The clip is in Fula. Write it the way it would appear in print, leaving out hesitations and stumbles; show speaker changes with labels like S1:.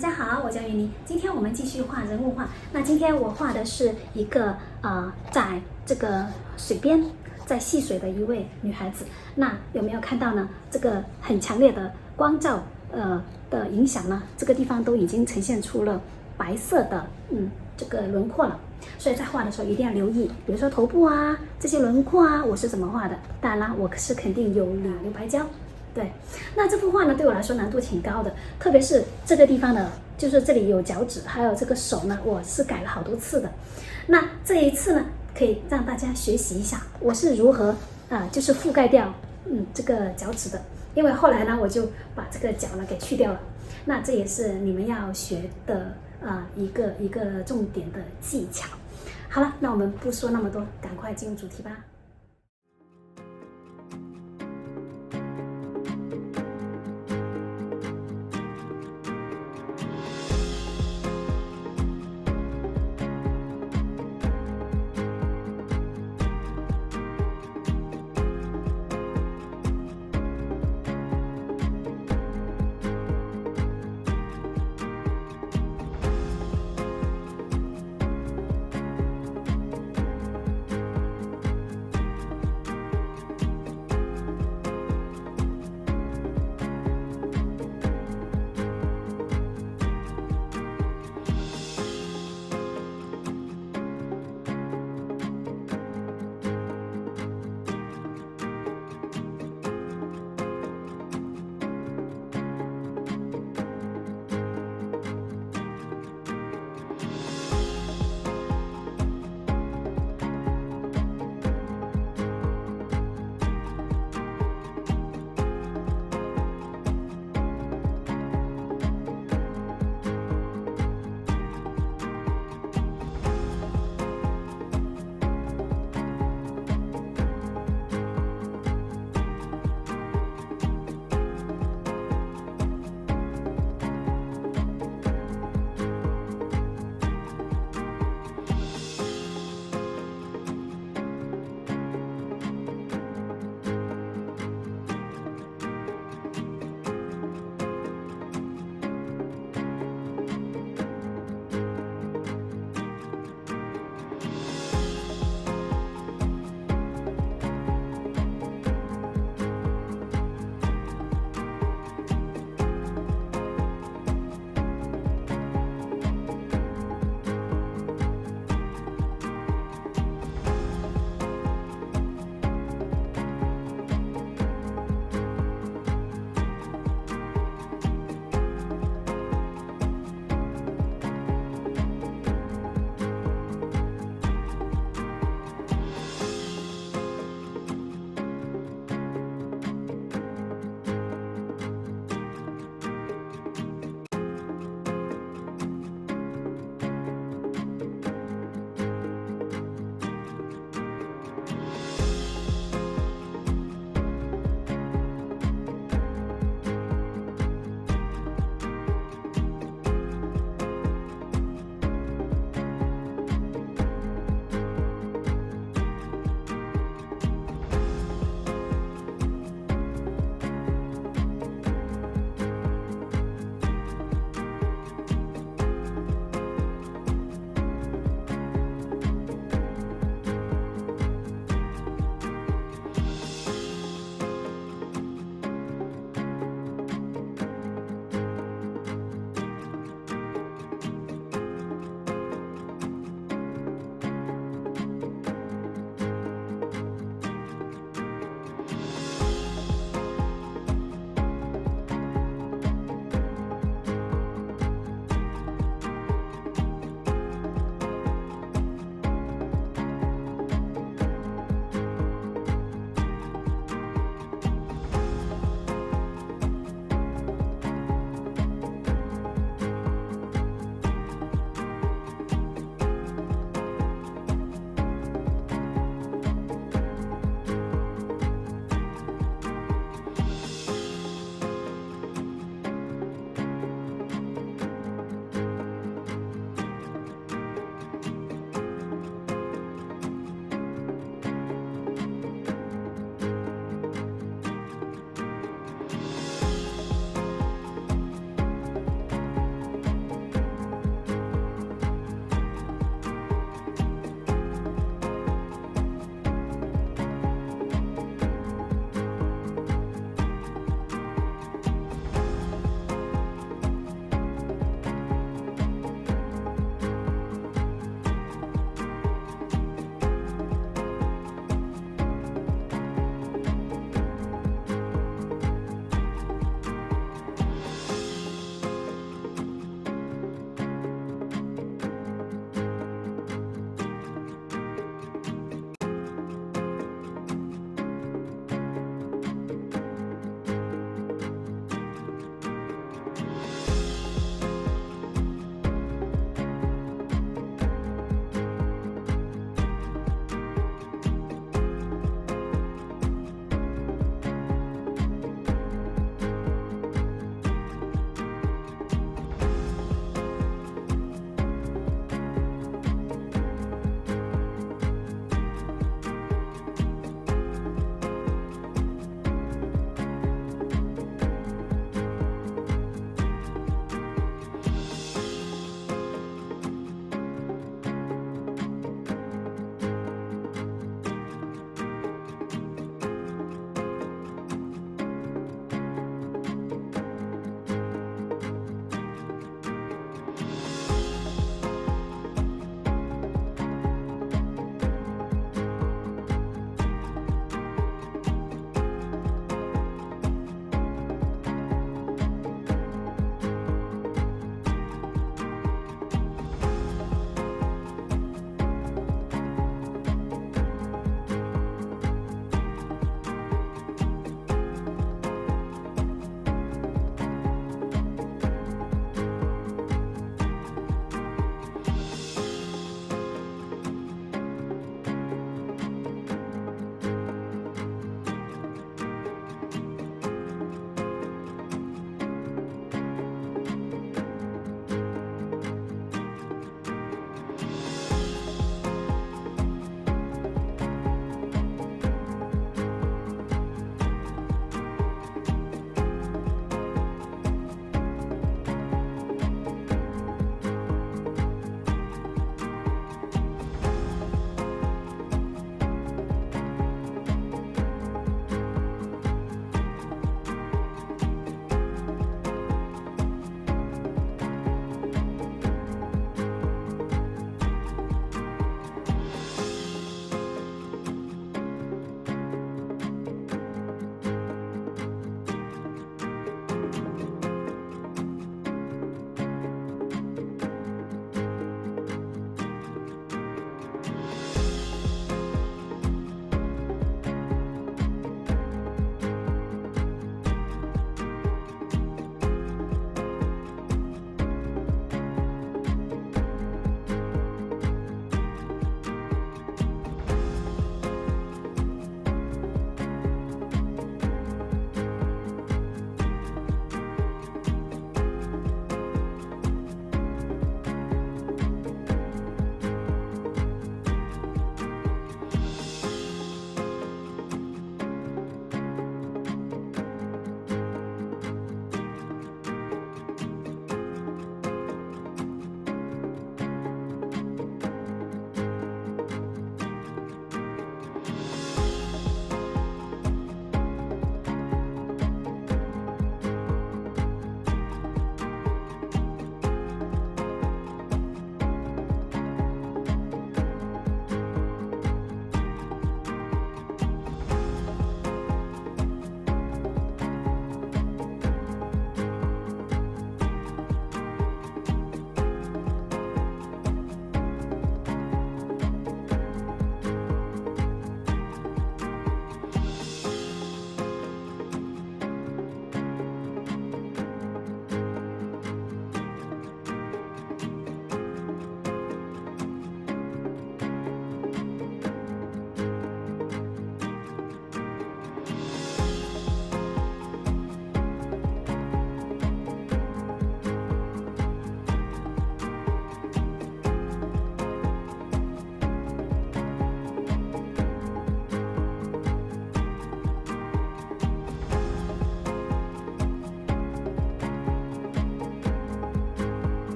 S1: 大家好，我叫云妮。今天我们继续画人物画。那今天我画的是一个在这个水边在戏水的一位女孩子。那有没有看到呢？这个很强烈的光照的影响呢，这个地方都已经呈现出了白色的这个轮廓了。所以在画的时候一定要留意，比如说头部啊这些轮廓啊，我是怎么画的？当然啦，我是肯定有留白胶。对，那这幅画呢，对我来说难度挺高的，特别是这个地方呢，就是这里有脚趾，还有这个手呢，我是改了好多次的。那这一次呢，可以让大家学习一下，我是如何就是覆盖掉这个脚趾的，因为后来呢，我就把这个脚呢给去掉了。那这也是你们要学的一个重点的技巧。好了，那我们不说那么多，赶快进入主题吧。